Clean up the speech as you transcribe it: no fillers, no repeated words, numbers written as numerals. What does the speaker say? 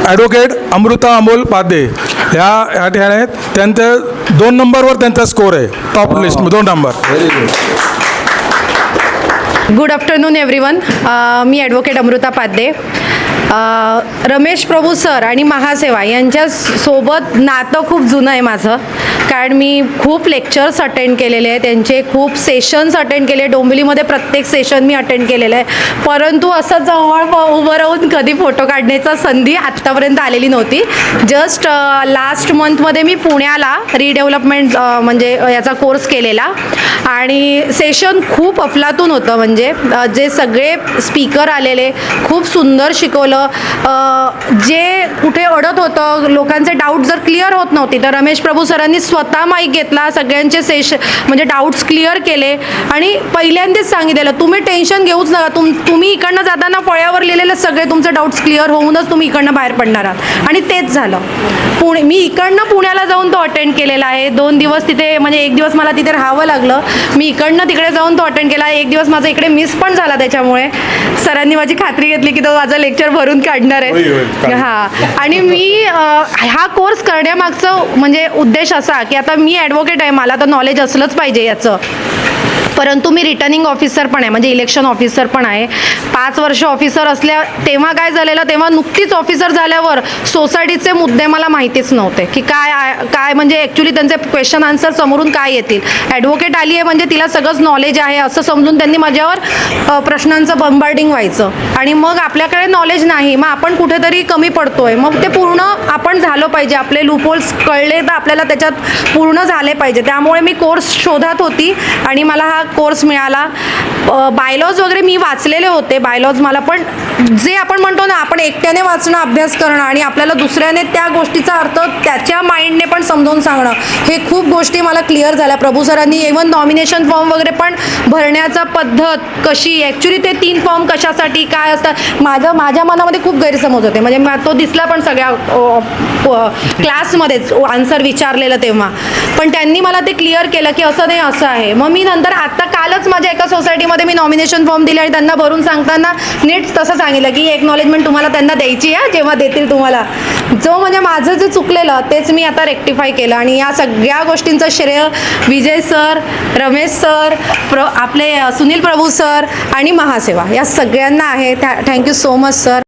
Advocate Amruta Amol पादे या ठिकाणी आहेत. त्यांचं 2 नंबरवर त्यांचा स्कोर आहे, top list 2 number. Good afternoon everyone. मी ॲडव्होकेट अमृता पादे. रमेश प्रभू सर आणि महासेवा यांच्या सोबत नातं खूप जुनं आहे माझं, कारण मी खूप लेक्चर्स अटेंड केलेले आहे, त्यांचे खूप सेशन्स अटेंड केले. डोंबिवलीमध्ये प्रत्येक सेशन मी अटेंड केलेलं आहे, परंतु असं जवळ उभं राहून कधी फोटो काढण्याचा संधी आत्तापर्यंत आलेली नव्हती. जस्ट लास्ट मंथमध्ये मी पुण्याला रिडेव्हलपमेंट म्हणजे याचा कोर्स केलेला आणि सेशन खूप अफलातून होतं. म्हणजे जे सगळे स्पीकर आलेले खूप सुंदर शिकवलं. जे कुठे अडत होतं, लोकांचे डाऊट जर क्लिअर होत नव्हती तर रमेश प्रभू सरांनी स्वतः माईक घेतला, सगळ्यांचे म्हणजे डाऊट्स क्लिअर केले आणि पहिल्यांदाच सांगितलेलं तुम्ही टेन्शन घेऊच नका. तुम्ही इकडनं जाताना फळ्यावर लिहिलेले सगळे तुमचे डाऊट्स क्लिअर होऊनच तुम्ही इकडनं बाहेर पडणार आहात आणि तेच झालं. मी इकडनं पुण्याला जाऊन तो अटेंड केलेला आहे. 2 दिवस तिथे म्हणजे 1 दिवस मला तिथे राहावं लागलं. मी इकडनं तिकडे जाऊन तो अटेंड केला. 1 दिवस माझा इकडे मिस पण झाला. त्याच्यामुळे सरांनी माझी खात्री घेतली की तो माझा लेक्चर भरून काढणार आहे. हां, आणि मी हा कोर्स करण्यामागचं म्हणजे उद्देश असा की आता मी ॲडव्होकेट आहे, मला तर नॉलेज असलंच पाहिजे याचं, परंतु मी रिटर्निंग ऑफिसर पण आहे, म्हणजे इलेक्शन ऑफिसर पण आहे. 5 वर्ष ऑफिसर असल्या तेव्हा काय झालेलं, तेव्हा नुकतीच ऑफिसर झाल्यावर सोसायटीचे मुद्दे मला माहितीच नव्हते की काय म्हणजे ॲक्च्युली त्यांचे क्वेश्चन आन्सर समोरून काय येतील. ॲडव्होकेट आली आहे म्हणजे तिला सगळंच नॉलेज आहे असं समजून त्यांनी माझ्यावर प्रश्नांचं बंबार्डिंग व्हायचं आणि मग आपल्याकडे नॉलेज नाही, मग आपण कुठेतरी कमी पडतोय. मग ते पूर्ण आपण झालं पाहिजे, आपले लूपहोल्स कळले तर आपल्याला त्याच्यात पूर्ण झाले पाहिजे. त्यामुळे मी कोर्स शोधात होती आणि मला हा कोर्स मिळाला. बायलॉज वगैरे मी वाचलेले होते, बायलॉज मला, पण जे आपण म्हणतो ना आपण एकट्याने वाचणं, अभ्यास करणं आणि आपल्याला दुसऱ्याने त्या गोष्टीचा अर्थ त्याच्या माइंडने पण समजावून सांगणं, हे खूप गोष्टी मला क्लिअर झाल्या. प्रभू सरांनी इव्हन नॉमिनेशन फॉर्म वगैरे पण भरण्याचा पद्धत कशी, ॲक्च्युली ते 3 फॉर्म कशासाठी काय असतात, माझ्या मनामध्ये खूप गैरसमज होते. म्हणजे तो दिसला पण सगळ्या क्लासमध्येच आन्सर विचारलेलं तेव्हा, पण त्यांनी मला ते क्लिअर केलं की असं नाही असं आहे. मग मी नंतर आत्ता कालच माझ्या एका सोसायटीमध्ये मी नॉमिनेशन फॉर्म दिले आणि त्यांना भरून सांगताना नीट तसं सांगितलं की एक्नॉलेजमेंट तुम्हाला त्यांना द्यायची आहे जेव्हा देतील तुम्हाला. जो म्हणजे माझं जे चुकलेलं तेच मी आता रेक्टिफाय केलं आणि या सगळ्या गोष्टींचं श्रेय विजय सर, रमेश सर, आपले सुनील प्रभू सर आणि महासेवा या सगळ्यांना आहे. Thank you so much sir.